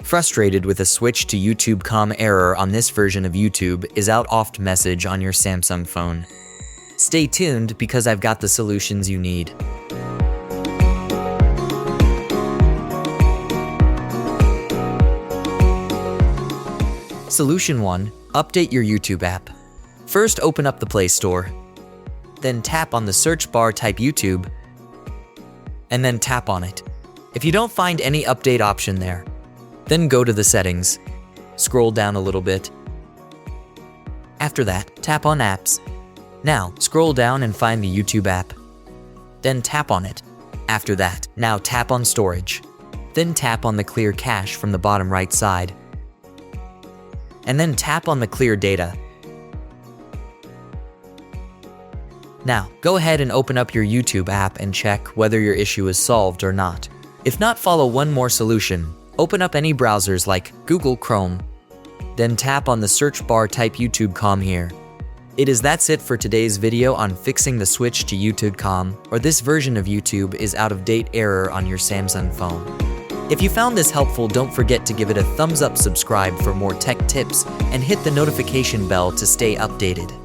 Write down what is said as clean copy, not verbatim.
Frustrated with a switch to YouTube com error on this version of YouTube is out oft message on your Samsung phone. Stay tuned because I've got the solutions you need. Solution 1. Update your YouTube app. First, open up the Play Store. Then tap on the search bar, type YouTube, and then tap on it. If you don't find any update option there, then go to the settings. Scroll down a little bit. After that, tap on Apps. Now, scroll down and find the YouTube app. Then tap on it. After that, now tap on Storage. Then tap on the Clear Cache from the bottom right side. And then tap on the Clear Data. Now, go ahead and open up your YouTube app and check whether your issue is solved or not. If not, follow one more solution. Open up any browsers like Google Chrome. Then tap on the search bar, type YouTube com here. That's it for today's video on fixing the switch to YouTube com, or this version of YouTube is out of date error on your Samsung phone. If you found this helpful, don't forget to give it a thumbs up, subscribe for more tech tips, and hit the notification bell to stay updated.